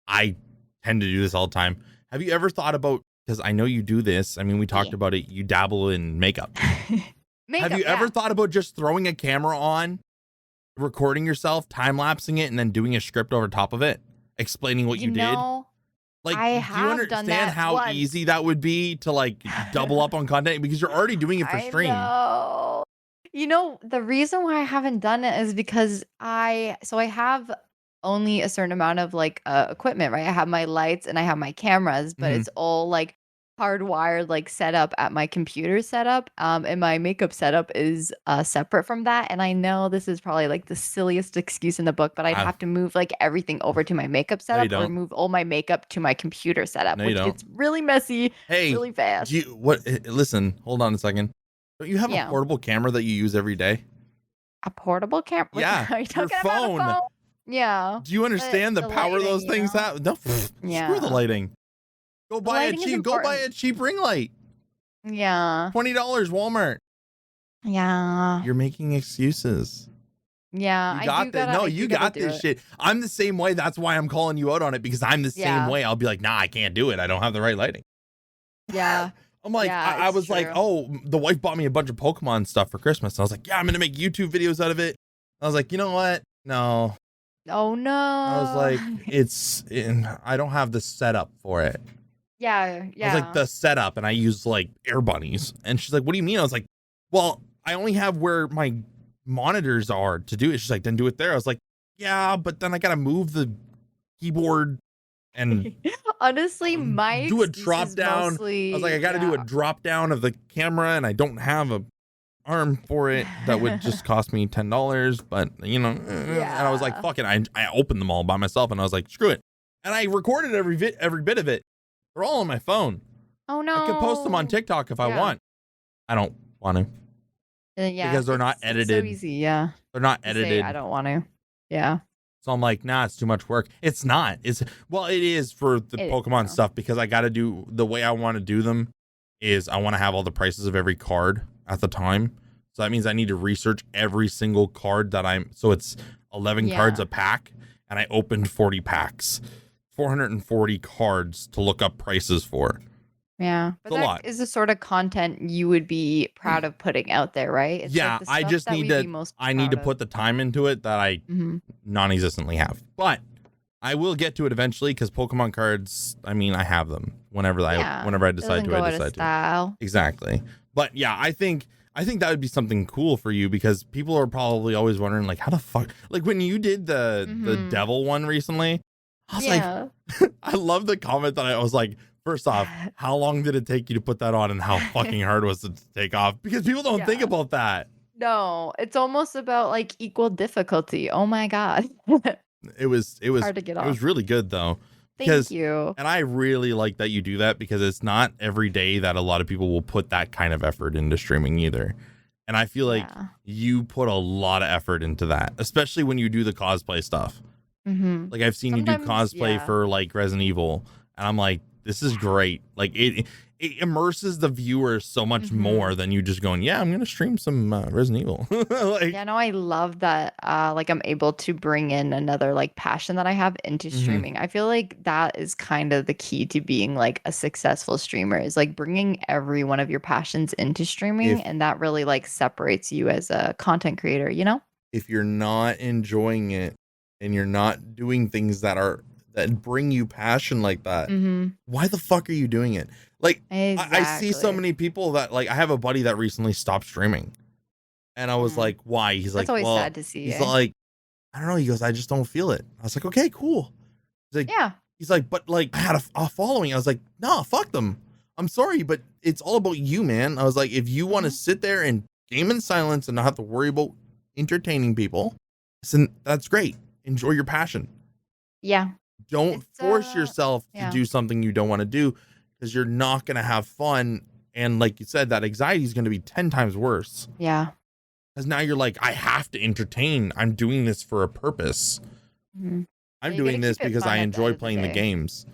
I tend to do this all the time. Have you ever thought about, because I know you do this. I mean, we talked about it. You dabble in makeup. Have you ever thought about just throwing a camera on, recording yourself, time-lapsing it, and then doing a script over top of it, explaining what you did? Like, I do you have understand done that how once. easy that would be to like double up on content because you're already doing it for stream? I know. The reason why I haven't done it is because I have only a certain amount of like equipment, right? I have my lights and I have my cameras, but it's all like hardwired, like set up at my computer setup. And my makeup setup is separate from that. And I know this is probably like the silliest excuse in the book, but I'd have to move like everything over to my makeup setup or move all my makeup to my computer setup, which gets really messy, really fast. Listen, hold on a second. Don't you have a portable camera that you use every day? A portable camera? Yeah, Are you talking your phone. about a phone? Yeah. Do you understand the power those things have? No, screw the lighting. Go buy a cheap ring light. Yeah. $20 Walmart. Yeah. You're making excuses. Yeah. You got this shit. I'm the same way. That's why I'm calling you out on it, because I'm the same way. I'll be like, nah, I can't do it. I don't have the right lighting. Yeah. I'm like, I was like, oh, the wife bought me a bunch of Pokemon stuff for Christmas. And I was like, yeah, I'm going to make YouTube videos out of it. I was like, you know what? No. Oh, no. I was like, I don't have the setup for it. Yeah. I was like, the setup, and I use like Air Bunnies. And she's like, what do you mean? I was like, well, I only have where my monitors are to do it. She's like, then do it there. I was like, yeah, but then I got to move the keyboard and honestly, my do a drop down. I was like, I got to do a drop down of the camera, and I don't have a arm for it. That would just cost me $10, but you know, and I was like, fuck it. I opened them all by myself, and I was like, screw it. And I recorded every bit of it. They're all on my phone. Oh no. I could post them on TikTok if I want. I don't want to. Because they're not edited. It's so easy, yeah. They're not edited. I don't want to. Yeah. So I'm like, nah, it's too much work. It's not. It is for the Pokemon stuff, because I got to do the way I want to do them is I want to have all the prices of every card at the time. So that means I need to research every single card so it's 11 cards a pack, and I opened 40 packs, 440 cards to look up prices for. Yeah. But that is the sort of content you would be proud of putting out there, right? It's like I just need to put the time into it that I non-existently have. But I will get to it eventually, because Pokemon cards, I mean, I have them whenever I decide to. I decide to. Exactly. But yeah, I think that would be something cool for you, because people are probably always wondering, like, how the fuck, like when you did the devil one recently, I was like, I love the comment that I was like, first off, how long did it take you to put that on, and how fucking hard was it to take off? Because people don't think about that. No, it's almost about like equal difficulty. Oh my God. It was hard to get off. It was really good though. Thank you. And I really like that you do that, because it's not every day that a lot of people will put that kind of effort into streaming either. And I feel like you put a lot of effort into that, especially when you do the cosplay stuff. Like I've seen you do cosplay for like Resident Evil, and I'm like, this is great. Like it immerses the viewer so much more than you just going, yeah, I'm going to stream some Resident Evil. I love that. Like I'm able to bring in another like passion that I have into streaming. I feel like that is kind of the key to being like a successful streamer, is like bringing every one of your passions into streaming. And that really like separates you as a content creator, you know? If you're not enjoying it and you're not doing things that bring you passion like that, why the fuck are you doing it? Like, I see so many people that, like, I have a buddy that recently stopped streaming, and I was like, why? He's like, always sad to see. He's like, I don't know. He goes, I just don't feel it. I was like, okay, cool. He's like, yeah. He's like, but like, I had a following. I was like, no, fuck them. I'm sorry, but it's all about you, man. I was like, if you want to sit there and game in silence and not have to worry about entertaining people, then that's great. Enjoy your passion. Yeah. Don't force yourself to do something you don't want to do, because you're not going to have fun. And like you said, that anxiety is going to be 10 times worse. Yeah. Because now you're like, I have to entertain. I'm doing this for a purpose. I'm doing this because I enjoy playing the games.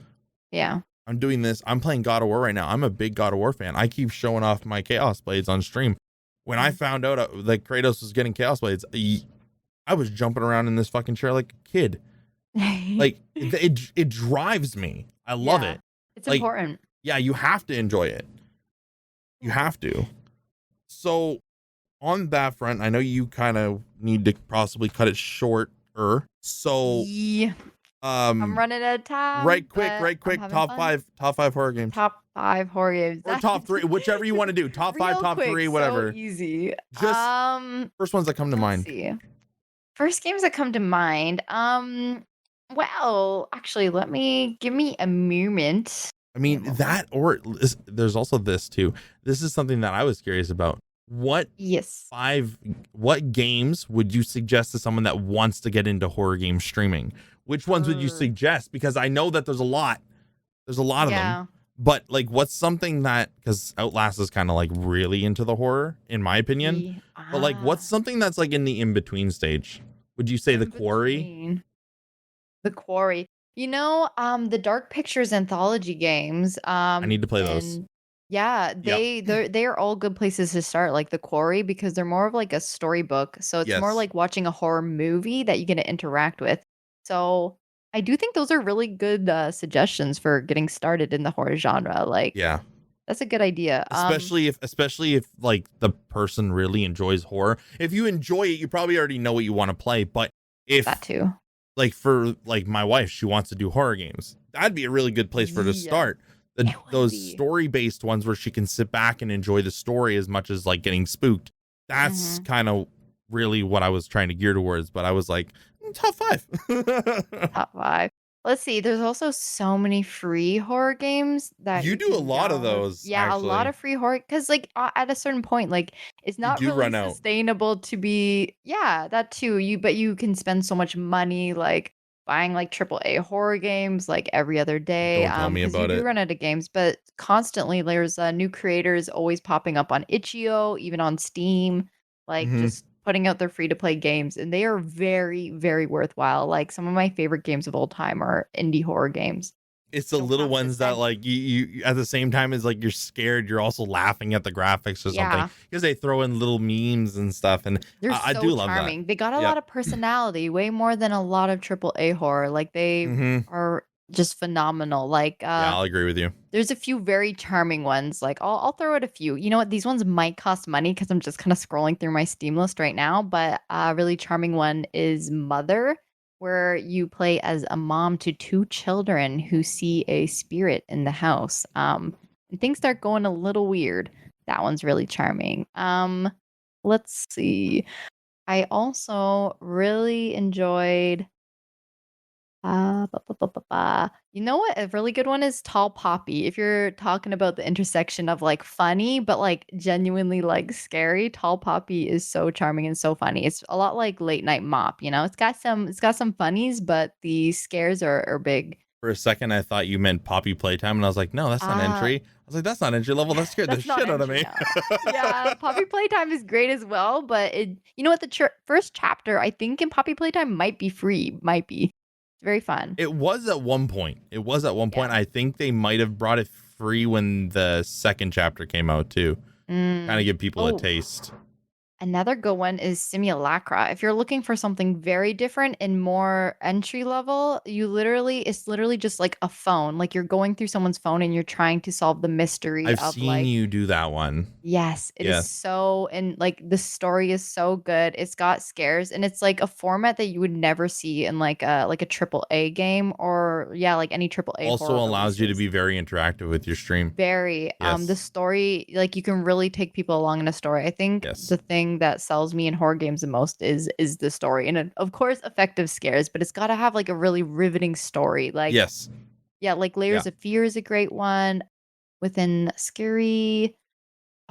Yeah. I'm doing this. I'm playing God of War right now. I'm a big God of War fan. I keep showing off my Chaos Blades on stream. When I found out that Kratos was getting Chaos Blades, I was jumping around in this fucking chair like a kid. Like it drives me. I love Yeah, it. it's Like, important. yeah, you have to enjoy it. You have to. So on that front, I know you kind of need to possibly cut it shorter. So Yeah, I'm um running out of time, but right I'm quick, having fun. top five horror games. Top 5 horror games. Or top three, whichever you want to do. Top five, Real top quick, three, so whatever. easy. Just first ones that come to Let's mind. see. First games that come to mind. Well, actually, give me a moment. I Give me a mean, moment. that or there's also this too. This is something that I was curious about. What Yes. what games would you suggest to someone that wants to get into horror game streaming? Which ones would you Er, suggest? Because I know that there's a lot. There's a lot of them. yeah. But like what's something that, because Outlast is kind of like really into the horror, in my opinion. But like what's something that's like in the in-between stage? Would you say The In Quarry? between. The Quarry. The Dark Pictures anthology games, I need to play those. and yeah, Yep. they're all good places to start, like The Quarry, because they're more of like a storybook. So it's more Yes. like watching a horror movie that you get to interact with. So I do think those are really good suggestions for getting started in the horror genre. Like Yeah. that's a good idea. Especially if like the person really enjoys horror. If you enjoy it, you probably already know what you want to play. But That if too. like for like my wife, she wants to do horror games, that'd be a really good place for her to Yeah, start. it would Those be. story based ones where she can sit back and enjoy the story as much as like getting spooked. That's Mhm. kind of really what I was trying to gear towards. But I was like, top five. Top 5. Let's see, there's also so many free horror games that You you do a can lot of download. those, Yeah, a lot actually. of free horror, because like, at a certain point, like, it's You not do really run out. sustainable to be yeah, that too, but you can spend so much money, like, buying, like, AAA horror games, like, every other day, Don't tell me because you about do it. run out of games, but constantly there's, new creators always popping up on itch.io, even on Steam, like, Hmm. just putting out their free to play games, and they are very, very worthwhile. Like, some of my favorite games of all time are indie horror games. It's the You don't little have to ones that spend like you at the same time as like you're scared, you're also laughing at the graphics or something Yeah, because they throw in little memes and stuff, and they're I so do love that. charming. They got a lot Yep. of personality, way more than a lot of AAA horror. Like, they Hmm. are just phenomenal. Like, Yeah, I'll agree with you. there's a few very charming ones. Like, I'll throw out a few. You know what? These ones might cost money because I'm just kind of scrolling through my Steam list right now. But a really charming one is Mother, where you play as a mom to 2 children who see a spirit in the house. And things start going a little weird. That one's really charming. Let's see. I also really enjoyed ba, ba, ba, ba, ba. You know what? A really good one is Tall Poppy. If you're talking about the intersection of like funny, but like genuinely like scary, Tall Poppy is so charming and so funny. It's a lot like Late Night Mop, you know? It's got some funnies, but the scares are big. For a second, I thought you meant Poppy Playtime, and I was like, no, that's not Uh entry. I was like, that's not entry level. That scared the that's not shit out of entry me. now. Yeah, Poppy Playtime is great as well, but you know what? First chapter, I think in Poppy Playtime might be free. Might be. It's very fun. It was at one point. It was at one point. Yeah. I think they might have brought it free when the second chapter came out too. Kind of Mm. give people a Oh, taste. another good one is Simulacra. If you're looking for something very different and more entry level, it's literally just like a phone. Like, you're going through someone's phone and you're trying to solve the mystery I've of seen like you do that one. yes, it is Yes. so and like the story is so good. It's got scares and it's like a format that you would never see in like a triple A game or yeah, like any triple A Also horror allows you to releases. be very interactive with your stream. Very. The Yes. story, like, you can really take people along in a story. I think Yes. the thing that sells me in horror games the most is the story, and of course, effective scares, but it's gotta have, like, a really riveting story, like Yes. yeah, like, Yeah. Layers of Fear is a great one, Within Scary,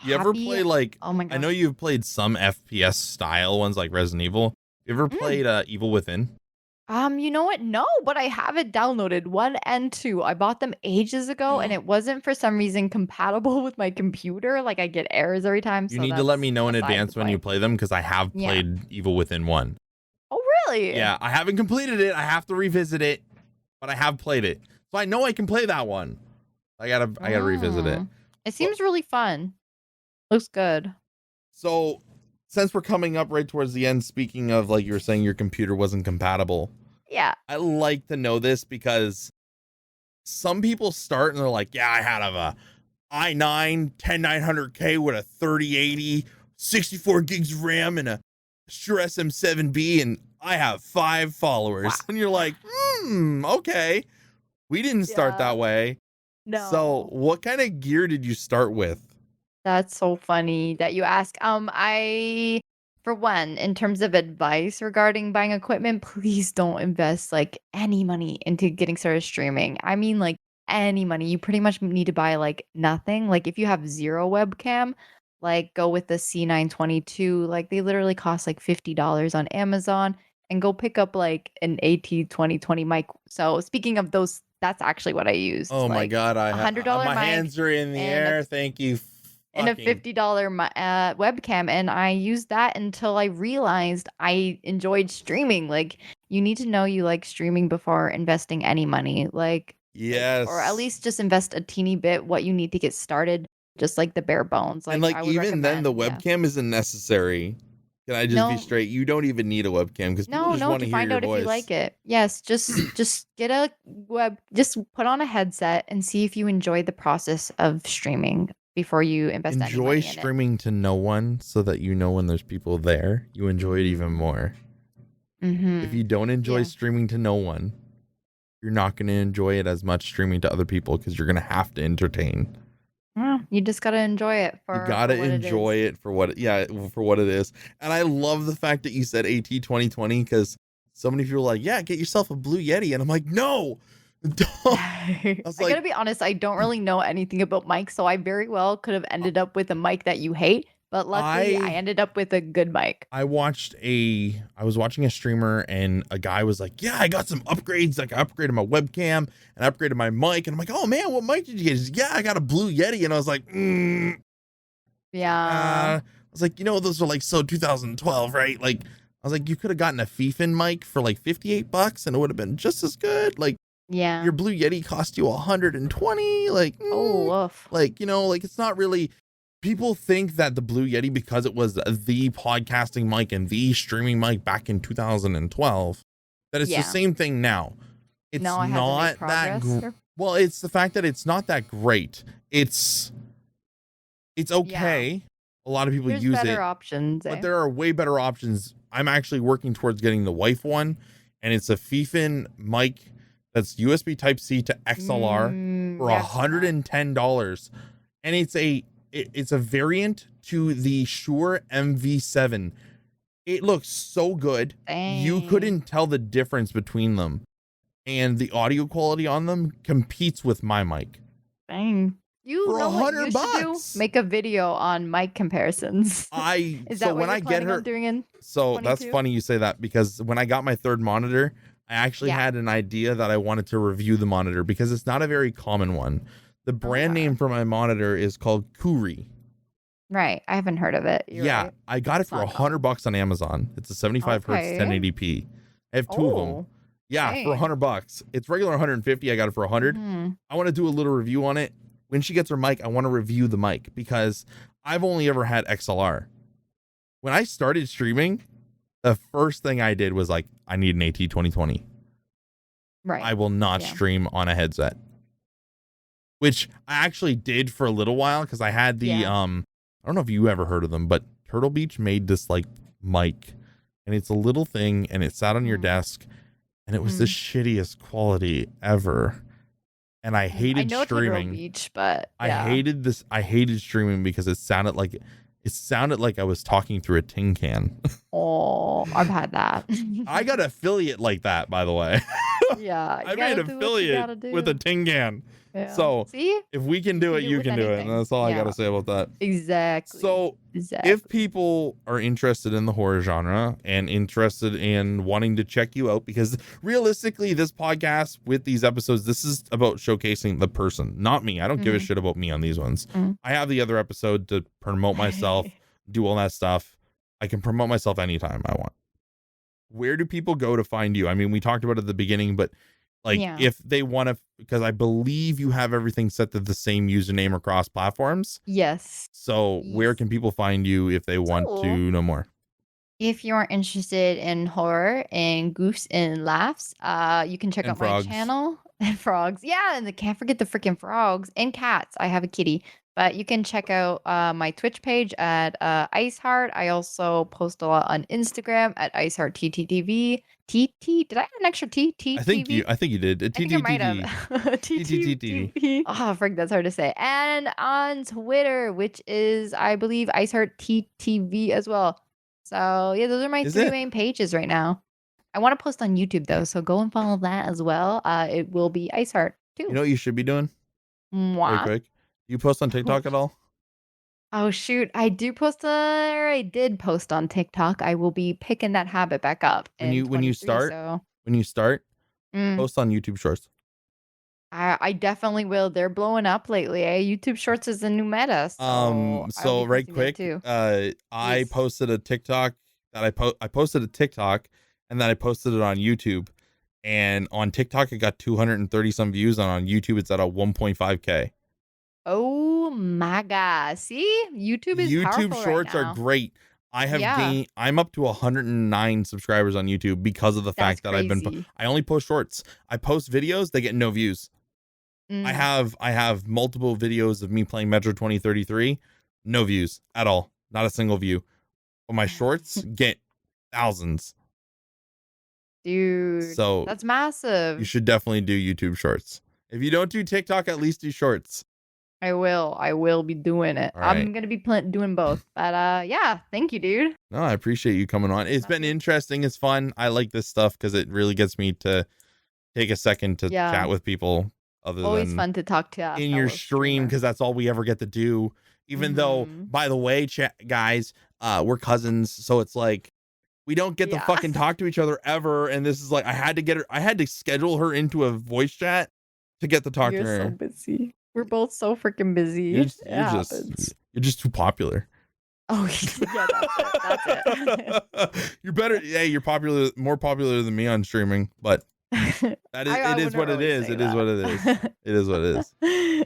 You ever Happy play like, oh my I know gosh. you've played some FPS style ones like Resident Evil. You ever Mm. played Evil Within? You know what? No, but I have it downloaded, 1 and 2. I bought them ages ago, and it wasn't for some reason compatible with my computer, like, I get errors every time, You so need to let that's me know in beside the advance when you point. play them because I have Yeah. played Evil Within 1. Oh, really? Yeah, I haven't completed it. I have to revisit it, but I have played it. So I know I can play that one. I gotta revisit it. Mm. It But seems really fun. Looks good. so since we're coming up right towards the end, speaking of like you were saying your computer wasn't compatible. Yeah. I like to know this because some people start and they're like, yeah, I had a i9 10900K with a 3080, 64 gigs of RAM, and a Shure SM7B, and I have 5 Wow. followers. And you're like, okay. We didn't start Yeah. that way. So No. what kind of gear did you start with? That's so funny that you ask. For one, in terms of advice regarding buying equipment, please don't invest like any money into getting started streaming. I mean, like any money. You pretty much need to buy like nothing. Like if you have zero webcam, like go with the C922. Like they literally cost like $50 on Amazon, and go pick up like an AT2020 mic. So speaking of those, that's actually what I used. Oh my Like God, a I $100 my mic hands are in the and a air. Thank you. and a Fucking $50 webcam, and I used that until I realized I enjoyed streaming. Like, you need to know you like streaming before investing any money. Like, or at yes. least just invest a teeny bit what you need to get started, just like the bare bones. And Like, like I would even then the recommend, yeah. webcam isn't necessary. Can I just be No, straight? You don't even need a webcam because people no, just no, want to to hear find your out if you voice. like it. Yes, just get a just put on a headset and see if you enjoy the process of streaming before you invest any Enjoy money in it. streaming to no one so that you know when there's people there, you enjoy it even more. If you Mhm. don't enjoy Yeah. streaming to no one, you're not going to enjoy it as much streaming to other people because you're going to have to entertain. Well, you just gotta enjoy it You for gotta what it is. enjoy it for what for what it is. And I love the fact that you said AT 2020 because so many people are like, yeah, get yourself a Blue Yeti. And I'm like, no, don't. I I was gotta like, be honest, I don't really know anything about mics, so I very well could have ended up with a mic that you hate, but luckily I I ended up with a good mic. I was watching a streamer and a guy was like, yeah, I got some upgrades. Like I upgraded my webcam and I upgraded my mic. And I'm like, oh man, what mic did you get? He's like, yeah, I got a Blue Yeti. And I was like, Yeah. I was like, those are like so 2012, right? Like, I was like, you could have gotten a FIFA mic for like $58 and it would have been just as good. Like, Yeah. your Blue Yeti cost you 120. Like, Oh, woof. like, like it's not really. People think that the Blue Yeti, because it was the podcasting mic and the streaming mic back in 2012, that it's the Yeah. same thing now. It's No, I had to make not that. progress. Well, it's the fact that it's not that great. It's Yeah. okay. A lot of people There's use better it, options, but eh? there are way better options. I'm actually working towards getting the wife one, and it's a FIFA mic that's USB Type C to XLR for Yeah, I've seen that. $110, and it's a variant to the Shure MV7. It looks so good. You Dang. couldn't tell the difference between them, and the audio quality on them competes with my mic. Dang. You For know what you should do? $100. Make a video on mic comparisons. Is that what When you're I get planning her, on doing in so that's 22? funny you say that because when I got my third monitor, I actually Yeah. had an idea that I wanted to review the monitor because it's not a very common one. The brand Okay. name for my monitor is called Kuri. Right. I haven't heard of it. You're Yeah, right. I got it It's for not common. $100 on Amazon. It's a 75 hertz Okay. 1080p. I have two of them. Oh, Yeah, for dang. $100. It's regular 150. I got it for 100. Mhm. I want to do a little review on it. When she gets her mic, I want to review the mic because I've only ever had XLR. When I started streaming, the first thing I did was like, I need an AT 2020. Right. I will not Yeah. stream on a headset. Which I actually did for a little while because I had the Yeah. I don't know if you ever heard of them, but Turtle Beach made this like mic, and it's a little thing and it sat on your Mm. desk, and it was the shittiest quality ever. And I I hated know Turtle streaming. Beach, but I yeah. hated streaming because it sounded like I was talking through a tin can. Oh, I've had that. I got affiliate like that, by the way. Yeah. You I made gotta do what you gotta affiliate with a do. tin can. Yeah. So See? if we can do it, you with can do it. And anything. that's all I Yeah. gotta say about that. Exactly. So Exactly. if people are interested in the horror genre and interested in wanting to check you out, because realistically, this podcast with these episodes, this is about showcasing the person, not me. I don't give a shit about me on these ones. Mhm. I have the other episode to promote myself, do all that stuff. I can promote myself anytime I want. Where do people go to find you? I mean, we talked about it at the beginning, but like Yeah. if they want to, because I believe you have everything set to the same username across platforms. Yes. So where Yes. can people find you if they want So- to know more? If you're interested in horror and goofs and laughs, you can check And out my frogs. channel. And frogs. Yeah, and can't forget the freaking frogs and cats. I have a kitty. But you can check out my Twitch page at IceHarte. I also post a lot on Instagram at IceHarte TTTV. TT, did I add an extra T? TTV? I think you did. I think I might have. TTTV. TTTV. Oh, frick, that's hard to say. And on Twitter, which is, I believe, IceHarte TTV as well. So, yeah, those are my Is three it? main pages right now. I want to post on YouTube, though, so go and follow that as well. It will be IceHarte, You too. know what you should be doing? Very Mwah. quick. You post on TikTok at all? Oh, shoot. I do post, or I did post on TikTok. I will be picking that habit back up in When you 23, start, so... Mm. post on YouTube Shorts. I definitely will. They're blowing up lately. YouTube Shorts is the new meta, so I'll So be right posting that quick, too. I Yes. posted a TikTok that I posted a TikTok and then I posted it on YouTube. And on TikTok it got 230 some views, and on YouTube it's at a 1.5K. Oh my god. See? YouTube is YouTube powerful right Shorts are now. great. Yeah. I'm up to 109 subscribers on YouTube because of the That's fact that crazy. I only post shorts. I post videos, they get no views. I have multiple videos of me playing Metro 2033, no views at all, not a single view. But my shorts get thousands. Dude, So that's you massive. should definitely do YouTube Shorts. If you don't do TikTok, at least do Shorts. I will be doing it. All I'm right. gonna be doing both. But yeah, thank you, dude. No, I appreciate you coming on. It's been Massive. interesting. It's fun. I like this stuff because it really gets me to take a second to Yeah. chat with people other Always than fun to talk to a in your fellow stream, streamer. because that's all we ever get to do. Even though, by the way, guys, we're cousins, so it's like we don't get to Yeah. fucking talk to each other ever. And this is like I had to schedule her into a voice chat to get to talk You're to her. so busy. We're both so freaking busy. You're just too popular. Oh, yeah, that's it. You're better. Yeah, you're more popular than me on streaming, but that is, it is what it is. It is what it is. It is what it is.